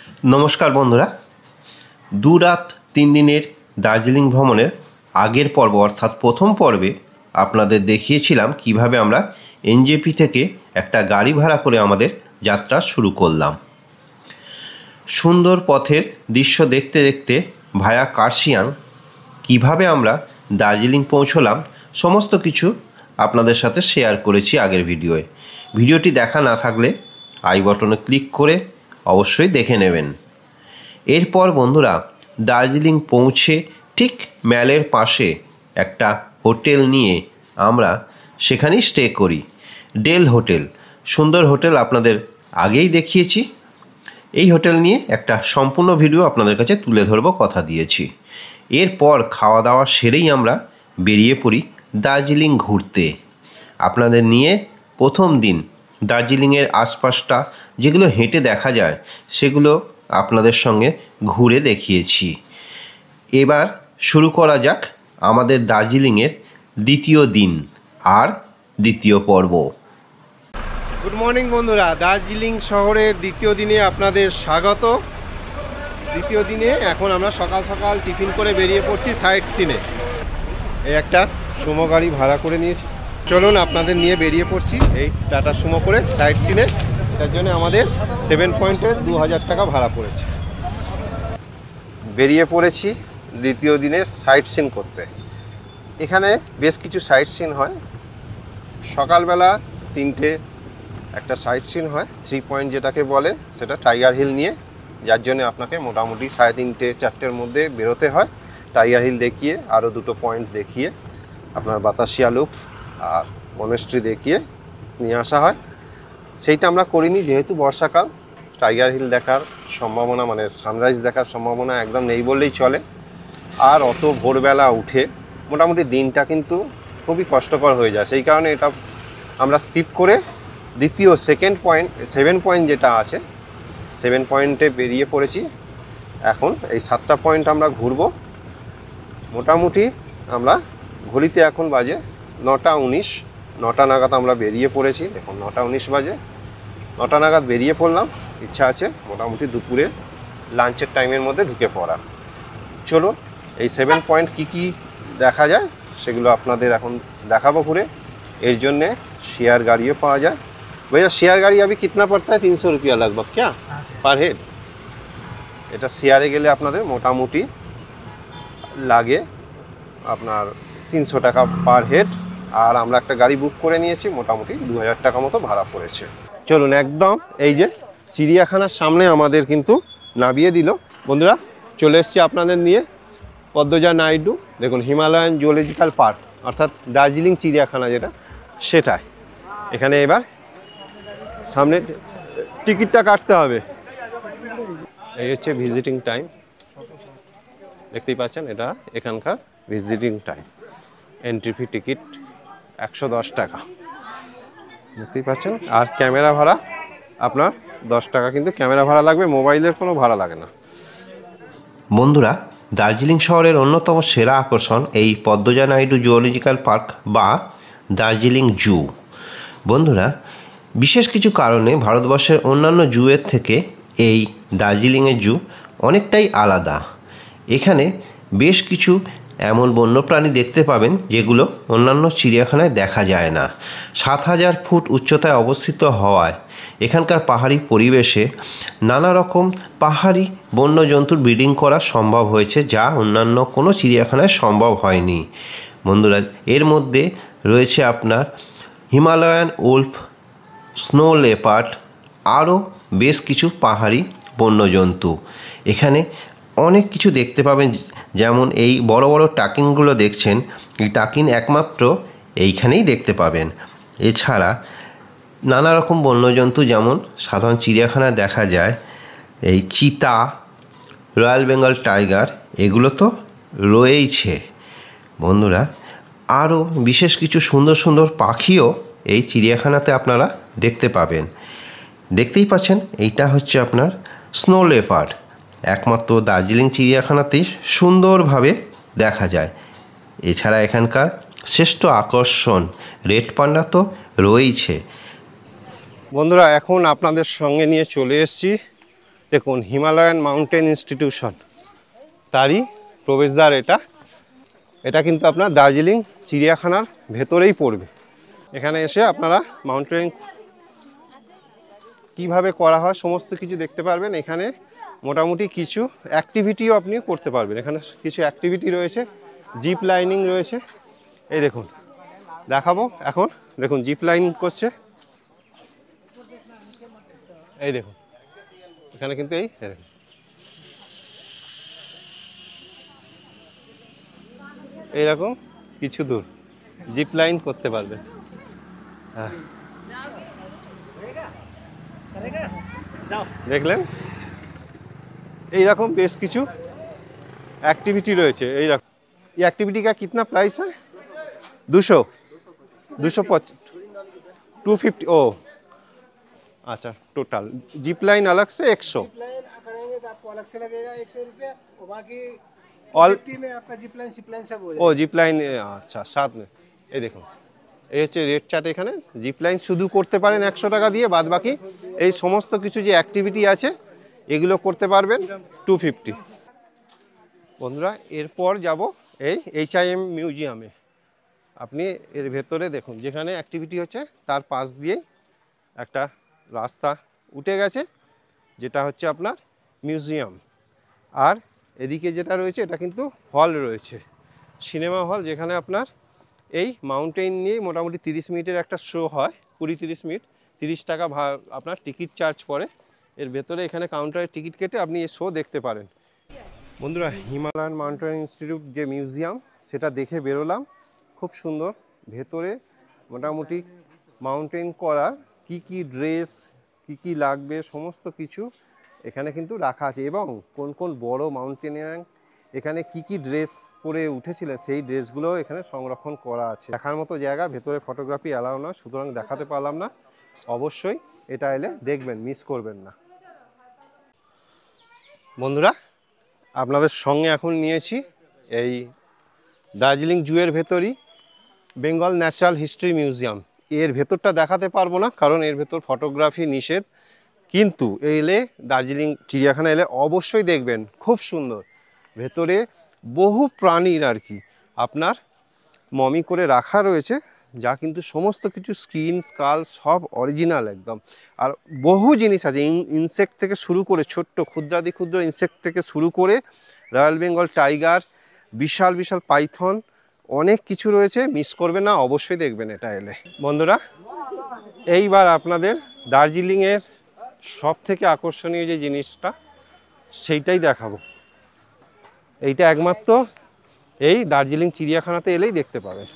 नमस्कार बंधुरा दो रात तीन दिनेर दार्जिलिंग भ्रमणेर आगेर पर्व अर्थात प्रथम पर्वे आपनादेर देखिएछिलाम किभाबे आमरा एनजेपी थेके एकटा गाड़ी भाड़ा करे आमादेर यात्रा शुरू करलाम। सुंदर पथेर दृश्य देखते देखते भाया कार्शियां किभाबे आमरा दार्जिलिंग पौंछलाम समस्त किछु आपनादेर साथे शेयर करेछि आगेर भिडियोए। भिडियोटी देखा ना थाकले आई बटने क्लिक करे अवश्य देखे नेबेन। एरपर बंधुरा दार्जिलिंग पौঁছে ठीक मैलेर पाशे एकटा होटेल निये आमरा सेखानेই स्टे करी। डेल होटेल सुंदर होटेल आपनादेर आगेई देखिएछि। এই হোটেল নিয়ে একটা সম্পূর্ণ ভিডিও আপনাদের কাছে তুলে ধরব কথা দিয়েছি। এরপর খাওয়া দাওয়া সেরেই আমরা বেরিয়ে পড়ি দার্জিলিং ঘুরতে। আপনাদের নিয়ে প্রথম দিন দার্জিলিংয়ের আশপাশটা যেগুলো হেঁটে দেখা যায় সেগুলো আপনাদের সঙ্গে ঘুরে দেখিয়েছি। এবার শুরু করা যাক আমাদের দার্জিলিংয়ের দ্বিতীয় দিন আর দ্বিতীয় পর্ব। गुड मर्निंग बंधुरा दार्जिलिंग शहरेर द्वितीय दिने आपनादेर स्वागत। द्वितीय दिने एखन आमरा सकाल सकाल टिफिन करे बेरिये पड़छि साइट सीने। एकटा सुमो गाड़ी भाड़ा करे नियेछि। चलुन आपनादेर निये बेरिये पड़छि এই टाटा सुमो करे साइट सीने। এটার জন্য আমাদের 7 পয়েন্টে 2000 টাকা ভাড়া পড়েছে। বেরিয়ে পড়েছি দ্বিতীয় দিনে সাইট সিন করতে। এখানে বেশ কিছু সাইট সিন হয়। সকালবেলা 3টে একটা সাইট সিন হয় 3 পয়েন্ট যেটাকে বলে, সেটা টাইগার হিল নিয়ে, যার জন্য আপনাকে মোটামুটি 3:30-4টের মধ্যে বেরোতে হয়। টাইগার হিল দেখিয়ে আরও 2টো পয়েন্ট দেখিয়ে আপনার বাতাসিয়া লুপ আর মনেস্ট্রি দেখিয়ে নিয়ে আসা হয়। সেইটা আমরা করিনি যেহেতু বর্ষাকাল। টাইগার হিল দেখার সম্ভাবনা মানে সানরাইজ দেখার সম্ভাবনা একদম নেই বললেই চলে। আর অত ভোরবেলা উঠে মোটামুটি দিনটা কিন্তু খুবই কষ্টকর হয়ে যায়। সেই কারণে এটা আমরা স্কিপ করে দ্বিতীয় সেকেন্ড পয়েন্ট 7 পয়েন্ট যেটা আছে 7 পয়েন্টে বেরিয়ে পড়েছি। এখন এই 7টা পয়েন্ট আমরা ঘুরব। মোটামুটি আমরা ঘড়িতে এখন বাজে 9:19, 9টা নাগাদ আমরা বেরিয়ে পড়েছি। দেখুন 9:19 বাজে। 9টা নাগাদ বেরিয়ে পড়লাম। ইচ্ছা আছে মোটামুটি দুপুরে লাঞ্চের টাইমের মধ্যে ঢুকে পড়ার। চলো এই 7 পয়েন্ট কি দেখা যায় সেগুলো আপনাদের এখন দেখাবো ঘুরে। এর জন্যে शेयर गाड़ियों पाওয়া যায়। भैया शेयर गाड़ी अभी कितना पड़ता है? 300 रुपया लगभग क्या पर हेड? এটা শেয়ারে গেলে আপনাদের মোটামুটি লাগে আপনার 300 টাকা পার হেড। আর আমরা একটা গাড়ি বুক করে নিয়েছি, মোটামুটি 2000 টাকা মতো ভাড়া পড়েছে। চলুন একদম এই যে চিড়িয়াখানার সামনে আমাদের কিন্তু নামিয়ে দিল। বন্ধুরা চলে এসেছি আপনাদের নিয়ে পদ্মজা নাইডু। দেখুন হিমালয়ান জুওলজিক্যাল পার্ক অর্থাৎ দার্জিলিং চিড়িয়াখানা যেটা সেটাই। এখানে এবার সামনে টিকিটটা কাটতে হবে। এই হচ্ছে ভিজিটিং টাইম, দেখতেই পাচ্ছেন এটা এখানকার visiting time. Entry fee ticket 110 টাকা দেখতেই পাচ্ছেন। আর ক্যামেরা ভাড়া আপনার 10 টাকা কিন্তু ক্যামেরা ভাড়া লাগবে, মোবাইলের কোনো ভাড়া লাগে না। বন্ধুরা দার্জিলিং শহরের অন্যতম সেরা আকর্ষণ এই পদ্মজা নাইডু জুওলজিক্যাল পার্ক বা দার্জিলিং জু। বন্ধুরা বিশেষ কিছু কারণে ভারতবর্ষের অন্যান্য জুয়ের থেকে এই দার্জিলিংয়ের জু অনেকটাই আলাদা। এখানে বেশ কিছু এমন বন্যপ্রাণী দেখতে পাবেন যেগুলো অন্যান্য চিড়িয়াখানায় দেখা যায় না। 7000 ফুট উচ্চতায় অবস্থিত হওয়ায় এখানকার পাহাড়ি পরিবেশে নানা রকম পাহাড়ি বন্যজন্তুর ব্রিডিং করা সম্ভব হয়েছে, যা অন্যান্য কোনো চিড়িয়াখানায় সম্ভব হয়নি। বন্ধুরা এর মধ্যে রয়েছে আপনার হিমালয়ান উল্ফ, স্নো লেপার্ড, আরও বেশ কিছু পাহাড়ি বন্যজন্তু। এখানে অনেক কিছু দেখতে পাবেন, যেমন এই বড় বড় টাকিনগুলো দেখছেন, এই টাকিন একমাত্র এইখানেই দেখতে পাবেন। এছাড়া নানা রকম বন্যজন্তু যেমন সাধারণ চিড়িয়াখানায় দেখা যায়, এই চিতা, রয়্যাল বেঙ্গল টাইগার, এগুলো তো রয়েইছে। বন্ধুরা আরও বিশেষ কিছু সুন্দর সুন্দর পাখিও এই চিড়িয়াখানাতে আপনারা দেখতে পাবেন। দেখতেই পাচ্ছেন এইটা হচ্ছে আপনার স্নো লেপার্ড, একমাত্র দার্জিলিং চিড়িয়াখানাতেই সুন্দরভাবে দেখা যায়। এছাড়া এখানকার শ্রেষ্ঠ আকর্ষণ রেড পান্ডা তো রয়েইছে। বন্ধুরা এখন আপনাদের সঙ্গে নিয়ে চলে এসেছি দেখুন হিমালয়ান মাউন্টেন ইনস্টিটিউশন, তারই প্রবেশদ্বার এটা। এটা কিন্তু আপনার দার্জিলিং চিড়িয়াখানার ভেতরেই পড়বে। এখানে এসে আপনারা মাউন্টেনিং কিভাবে করা হয় সমস্ত কিছু দেখতে পারবেন। এখানে মোটামুটি কিছু অ্যাক্টিভিটিও আপনি করতে পারবেন। এখানে কিছু অ্যাক্টিভিটি রয়েছে, জিপ লাইনিং রয়েছে। এই দেখুন দেখাবো এখন, দেখুন জিপ লাইন করছে, এই দেখুন এখানে কিন্তু এইরকম কিছু দূর জিপ লাইন করতে পারবেন। হ্যাঁ দেখলেন, এইরকম বেশ কিছু एक्टिविटी রয়েছে। এই रखो ये एक्टिविटी का कितना प्राइस है? 200 250 ओ अच्छा टोटल। जिप लाइन अलग से 100 आपको अलग से लगेगा 100 रुपया, और बाकी ऑल 50 में आपका जिप लाइन सब हो ও জিপ লাইন আচ্ছা সাত में। এই দেখুন এই হচ্ছে রেট চার্ট। এখানে জিপ লাইন শুধু করতে পারেন 100 টাকা দিয়ে, বাদ বাকি এই সমস্ত কিছু যে অ্যাক্টিভিটি আছে এগুলো করতে পারবেন 250। বন্ধুরা এরপর যাব এই HIM মিউজিয়ামে। আপনি এর ভেতরে দেখুন যেখানে অ্যাক্টিভিটি হচ্ছে তার পাশ দিয়েই একটা রাস্তা উঠে গেছে, যেটা হচ্ছে আপনার মিউজিয়াম। আর এদিকে যেটা রয়েছে এটা কিন্তু হল রয়েছে, সিনেমা হল, যেখানে আপনার এই মাউন্টেন নিয়ে মোটামুটি 30 মিনিটের একটা শো হয়, 20-30 মিনিট, 30 টাকা আপনার টিকিট চার্জ পড়ে। এর ভেতরে এখানে কাউন্টারে টিকিট কেটে আপনি এই শো দেখতে পারেন। বন্ধুরা হিমালয়ান মাউন্টেন ইনস্টিটিউট যে মিউজিয়াম সেটা দেখে বেরোলাম, খুব সুন্দর। ভেতরে মোটামুটি মাউন্টেন করার কি ড্রেস কি লাগবে সমস্ত কিছু এখানে কিন্তু রাখা আছে, এবং কোন কোন বড় মাউন্টেনিয়ার এখানে কি ড্রেস পরে উঠেছিলেন সেই ড্রেসগুলো এখানে সংরক্ষণ করা আছে। দেখার মতো জায়গা, ভেতরে ফটোগ্রাফি অ্যালাউ না, সুতরাং দেখাতে পারলাম না। অবশ্যই এটা এলে দেখবেন, মিস করবেন না। বন্ধুরা আপনাদের সঙ্গে এখন নিয়েছি এই দার্জিলিং জুয়ের ভেতরই বেঙ্গল ন্যাচারাল হিস্ট্রি মিউজিয়াম। এর ভেতরটা দেখাতে পারবো না কারণ এর ভেতর ফটোগ্রাফি নিষেধ, কিন্তু এলে দার্জিলিং চিড়িয়াখানা এলে অবশ্যই দেখবেন, খুব সুন্দর। ভেতরে বহু প্রাণীর আর কি আপনার মমি করে রাখা রয়েছে, যা কিন্তু সমস্ত কিছু স্কিন স্কাল সব অরিজিনাল একদম। আর বহু জিনিস আছে, ইনসেক্ট থেকে শুরু করে ছোট্ট ক্ষুদ্রাতি ক্ষুদ্র ইনসেক্ট থেকে শুরু করে রয়্যাল বেঙ্গল টাইগার, বিশাল বিশাল পাইথন, অনেক কিছু রয়েছে, মিস করবে না, অবশ্যই দেখবেন এটা এলে। বন্ধুরা এইবার আপনাদের দার্জিলিংয়ের সব থেকে আকর্ষণীয় যে জিনিসটা সেইটাই দেখাবো। এইটা একমাত্র এই দার্জিলিং চিড়িয়াখানাতে এলেই দেখতে পাবেন।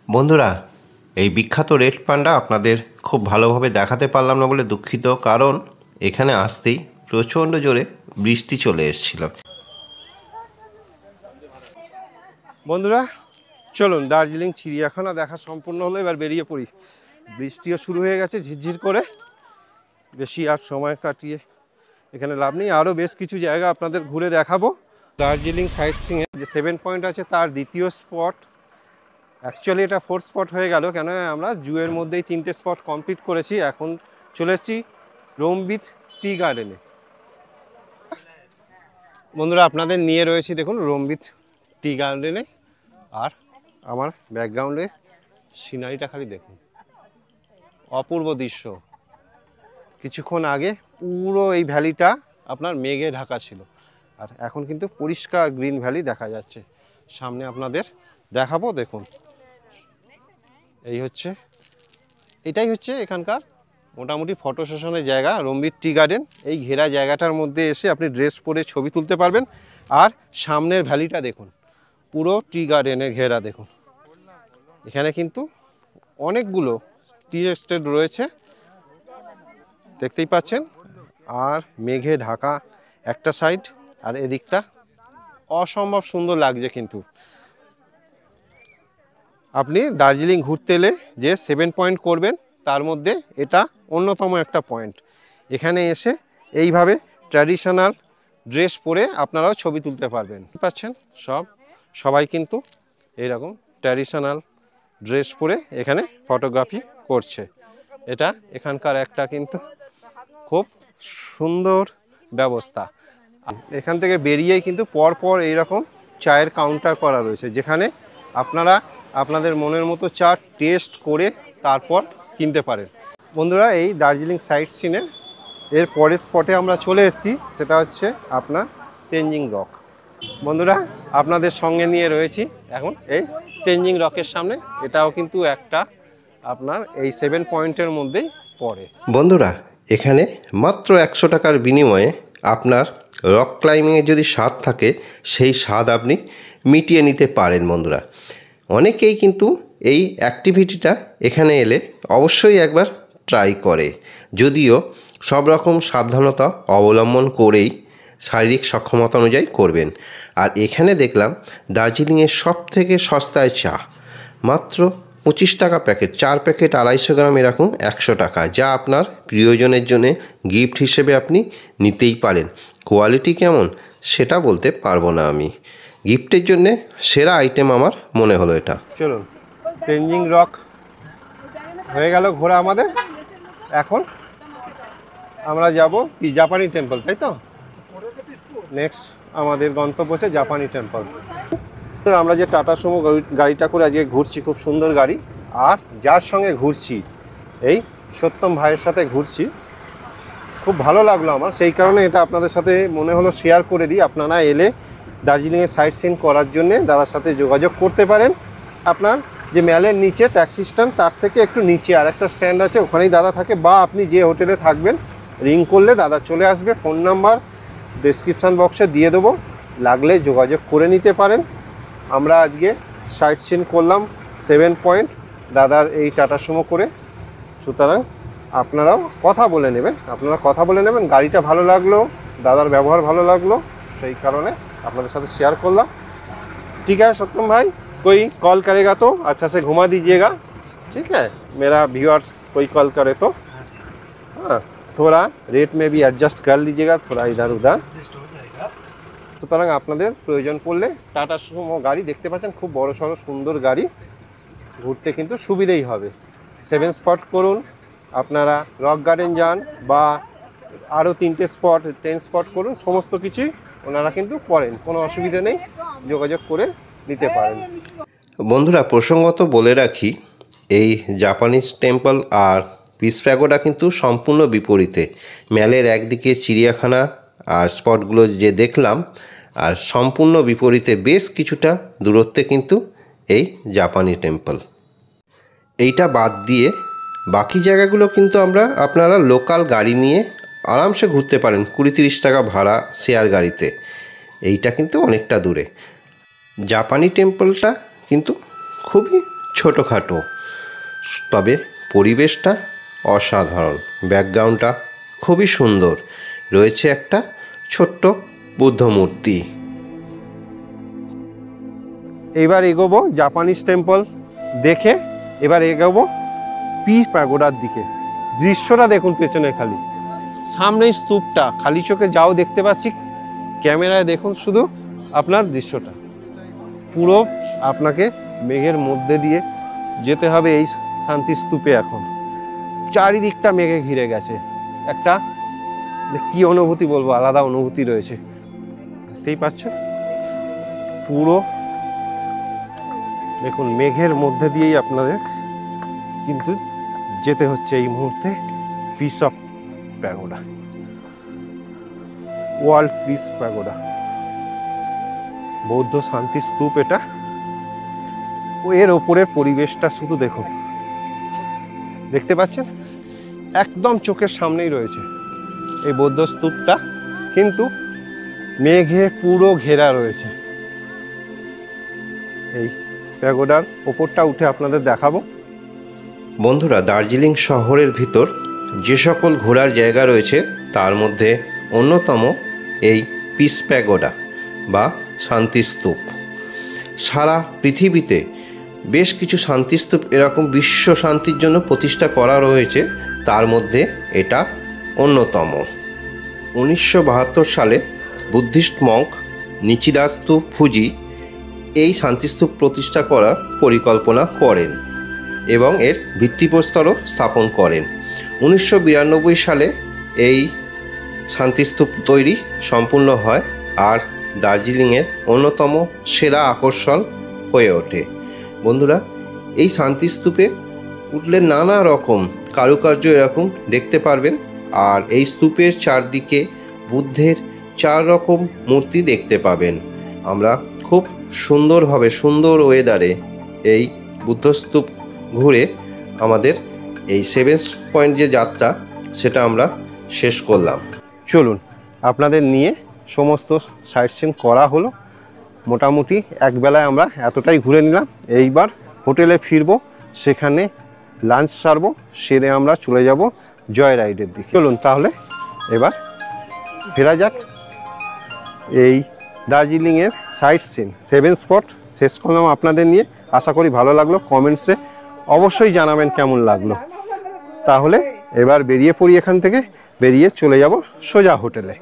বন্ধুরা এই বিখ্যাত রেড পান্ডা আপনাদের খুব ভালোভাবে দেখাতে পারলাম না বলে দুঃখিত, কারণ এখানে আসতেই প্রচণ্ড জোরে বৃষ্টি চলে এসেছিল। বন্ধুরা চলুন, দার্জিলিং চিড়িয়াখানা দেখা সম্পূর্ণ হলো, এবার বেরিয়ে পড়ি। বৃষ্টিও শুরু হয়ে গেছে ঝিরঝির করে, বেশি আর সময় কাটিয়ে এখানে লাভ নেই। আরও বেশ কিছু জায়গা আপনাদের ঘুরে দেখাবো। দার্জিলিং সাইট সিংয়ে যে 7 পয়েন্ট আছে তার দ্বিতীয় স্পট, অ্যাকচুয়ালি এটা 4th স্পট হয়ে গেল, কেন আমরা জুয়ের মধ্যেই 3টে স্পট কমপ্লিট করেছি। এখন চলে এসেছি রোমবিথ টি গার্ডেনে। বন্ধুরা আপনাদের নিয়ে রয়েছি দেখুন রোমবিথ টি গার্ডেনে, আর আমার ব্যাকগ্রাউন্ডে সিনারিটা খালি দেখুন, অপূর্ব দৃশ্য। কিছুক্ষণ আগে পুরো এই ভ্যালিটা আপনার মেঘে ঢাকা ছিল, আর এখন কিন্তু পরিষ্কার গ্রিন ভ্যালি দেখা যাচ্ছে। সামনে আপনাদের দেখাবো, দেখুন এটাই হচ্ছে এখানকার মোটামুটি ফটো সেশনের জায়গা, রোমবিথ টি গার্ডেন। এই ঘেরা জায়গাটার মধ্যে এসে আপনি ড্রেস পরে ছবি তুলতে পারবেন। আর সামনের ভ্যালিটা দেখুন, পুরো টি গার্ডেনের ঘেরা দেখুন। এখানে কিন্তু অনেকগুলো টি এস্টেট রয়েছে, দেখতেই পাচ্ছেন। আর মেঘে ঢাকা একটা সাইড, আর এদিকটা অসম্ভব সুন্দর লাগছে। কিন্তু আপনি দার্জিলিং ঘুরতে এলে যে 7 পয়েন্ট করবেন তার মধ্যে এটা অন্যতম একটা পয়েন্ট। এখানে এসে এইভাবে ট্র্যাডিশনাল ড্রেস পরে আপনারাও ছবি তুলতে পারবেন। পাচ্ছেন সবাই কিন্তু এইরকম ট্র্যাডিশনাল ড্রেস পরে এখানে ফটোগ্রাফি করছে। এটা এখানকার একটা কিন্তু খুব সুন্দর ব্যবস্থা। এখান থেকে বেরিয়েই কিন্তু পরপর এইরকম চায়ের কাউন্টার করা রয়েছে, যেখানে আপনারা আপনাদের মনের মতো চা টেস্ট করে তারপর কিনতে পারেন। বন্ধুরা, এই দার্জিলিং সাইট সিনের এর পরের স্পটে আমরা চলে এসেছি, সেটা হচ্ছে আপনার তেনজিং রক। বন্ধুরা, আপনাদের সঙ্গে নিয়ে রয়েছি এখন এই তেনজিং রকের সামনে। এটাও কিন্তু একটা আপনার এই 7 পয়েন্টের মধ্যেই পড়ে। বন্ধুরা, এখানে মাত্র 100 টাকার বিনিময়ে আপনার রক ক্লাইম্বিংয়ের যদি স্বাদ থাকে সেই স্বাদ আপনি মিটিয়ে নিতে পারেন। বন্ধুরা, অনেকেই কিন্তু এই অ্যাক্টিভিটিটা এখানে এলে অবশ্যই একবার ট্রাই করে, যদিও সব রকম সাবধানতা অবলম্বন করেই শারীরিক সক্ষমতা অনুযায়ী করবেন। আর এখানে দেখলাম দার্জিলিংয়ের সব থেকে সস্তায় চা, মাত্র 25 টাকা প্যাকেট, 4 প্যাকেট 250 গ্রাম, এরকম 100 টাকা, যা আপনার প্রিয়জনের জন্য গিফট হিসেবে আপনি নিতেই পারেন। কোয়ালিটি কেমন সেটা বলতে পারবো না আমি, গিফটের জন্যে সেরা আইটেম আমার মনে হলো এটা। চলুন, তেনজিং রক হয়ে গেল ঘোরা আমাদের। এখন আমরা যাব কি জাপানি টেম্পল, তাই তো? নেক্সট আমাদের গন্তব্য হচ্ছে জাপানি টেম্পল। আমরা যে টাটা সুমো গাড়িটা করে আজকে ঘুরছি, খুব সুন্দর গাড়ি, আর যার সঙ্গে ঘুরছি এই সত্যম ভাইয়ের সাথে ঘুরছি, খুব ভালো লাগলো আমার, সেই কারণে এটা আপনাদের সাথে মনে হলো শেয়ার করে দিই। আপনারা এলে দার্জিলিংয়ে সাইট সিন করার জন্যে দাদার সাথে যোগাযোগ করতে পারেন। আপনার যে ম্যালের নিচে ট্যাক্সি স্ট্যান্ড, তার থেকে একটু নিচে আর একটা স্ট্যান্ড আছে, ওখানেই দাদা থাকে, বা আপনি যে হোটেলে থাকবেন রিং করলে দাদা চলে আসবে। ফোন নাম্বার ডেসক্রিপশান বক্সে দিয়ে দেবো, লাগলে যোগাযোগ করে নিতে পারেন। আমরা আজকে সাইট সিন করলাম 7 পয়েন্ট দাদার এই টাটা সুমো করে, সুতরাং আপনারাও কথা বলে নেবেন। গাড়িটা ভালো লাগলো, দাদার ব্যবহার ভালো লাগলো, সেই কারণে আপনাদের সাথে শেয়ার করলাম। ठीक है सत्यम भाई, कोई कॉल करेगा तो अच्छा से घुमा दीजिएगा, ठीक है? मेरा व्यूअर्स कोई कॉल करे तो हाँ, थोड़ा रेट में भी एडजस्ट कर लीजिएगा, थोड़ा इधर उधर সুতরাং আপনাদের প্রয়োজন পড়লে টাটা সুমো গাড়ি দেখতে পাচ্ছেন, খুব বড় সড়ো সুন্দর গাড়ি, ঘুরতে কিন্তু সুবিধেই হবে। 7 স্পট করুন, আপনারা রক গার্ডেন যান, বা আরও 3টে স্পট 10 স্পট করুন, সমস্ত কিছুই ওনারা কিন্তু করেন, কোনো অসুবিধা নেই, যোগাযোগ করে নিতে পারেন। বন্ধুরা, প্রসঙ্গত বলে রাখি, এই জাপানিজ টেম্পল আর পিস প্যাগোডা কিন্তু সম্পূর্ণ বিপরীতে। ম্যালের একদিকে চিড়িয়াখানা আর স্পটগুলো যে দেখলাম, আর সম্পূর্ণ বিপরীতে বেশ কিছুটা দূরত্বে কিন্তু এই জাপানি টেম্পল। এইটা বাদ দিয়ে বাকি জায়গাগুলো কিন্তু আপনারা লোকাল গাড়ি নিয়ে আরামসে ঘুরতে পারেন, 20-30 টাকা ভাড়া শেয়ার গাড়িতে। এইটা কিন্তু অনেকটা দূরে। জাপানি টেম্পলটা কিন্তু খুবই ছোটোখাটো, তবে পরিবেশটা অসাধারণ, ব্যাকগ্রাউন্ডটা খুবই সুন্দর, রয়েছে একটা ছোট্ট বুদ্ধ মূর্তি। এবার এগোবো জাপানিজ টেম্পল দেখে, এবার এগোবো পিস প্যাগোডার দিকে। দৃশ্যটা দেখুন পেছনে, খালি সামনেই স্তূপটা, খালি চোখে যাও দেখতে পাচ্ছি, ক্যামেরায় দেখুন শুধু আপনার দৃশ্যটা। পুরো আপনাকে মেঘের মধ্যে দিয়ে যেতে হবে এই শান্তি স্তূপে। এখন চারিদিকটা মেঘে ঘিরে গেছে, একটা কি অনুভূতি বলবো, আলাদা অনুভূতি রয়েছে, দেখতেই পাচ্ছেন। পুরো দেখুন মেঘের মধ্যে দিয়েই আপনাদের কিন্তু যেতে হচ্ছে এই মুহূর্তে piece of pagoda, world piece pagoda, বৌদ্ধ শান্তি স্তূপ এটা। ও এর ওপরের পরিবেশটা শুধু দেখুন, দেখতে পাচ্ছেন একদম চোখের সামনেই রয়েছে এই বৌদ্ধ স্তূপটা, কিন্তু মেঘে পুরো ঘেরা রয়েছে। এই প্যাগোডার ওপরটা উঠে আপনাদের দেখাবো। বন্ধুরা, দার্জিলিং শহরের ভিতর যে সকল ঘোরার জায়গা রয়েছে তার মধ্যে অন্যতম এই পিস প্যাগোডা বা শান্তিস্তূপ। সারা পৃথিবীতে বেশ কিছু শান্তিস্তূপ এরকম বিশ্ব শান্তির জন্য প্রতিষ্ঠা করা রয়েছে, তার মধ্যে এটা অন্যতম। 1972 সালে বুদ্ধিস্ট মঙ্ক নিচিদাস্তু ফুজি এই শান্তিস্তূপ প্রতিষ্ঠা করার পরিকল্পনা করেন এবং এর ভিত্তিপ্রস্তরও স্থাপন করেন। 1992 সালে এই শান্তিস্তূপ তৈরি সম্পূর্ণ হয় আর দার্জিলিংয়ের অন্যতম সেরা আকর্ষণ হয়ে ওঠে। বন্ধুরা, এই শান্তিস্তূপে উঠলে নানা রকম কারুকার্য এরকম দেখতে পারবেন। আর এই স্তূপের চারদিকে বুদ্ধের 4 রকম মূর্তি দেখতে পাবেন। আমরা খুব সুন্দরভাবে সুন্দর ওয়েদারে এই বুদ্ধস্তূপ ঘুরে আমাদের এই 7 পয়েন্ট যে যাত্রা সেটা আমরা শেষ করলাম। চলুন আপনাদের নিয়ে সমস্ত সাইট সিন করা হলো। মোটামুটি একবেলায় আমরা এতটাই ঘুরে নিলাম। এইবার হোটেলে ফিরবো, সেখানে লাঞ্চ সারবো, সেরে আমরা চলে যাব জয় রাইডের দিকে। চলুন তাহলে এবার ফেরা যাক। এই দার্জিলিংয়ের সাইট সিন 7 স্পট শেষ করলাম আপনাদের নিয়ে। আশা করি ভালো লাগলো। কমেন্টসে অবশ্যই জানাবেন কেমন লাগলো। তাহলে এবার বেরিয়ে পড়ি, এখান থেকে বেরিয়ে চলে যাব সোজা হোটেলে।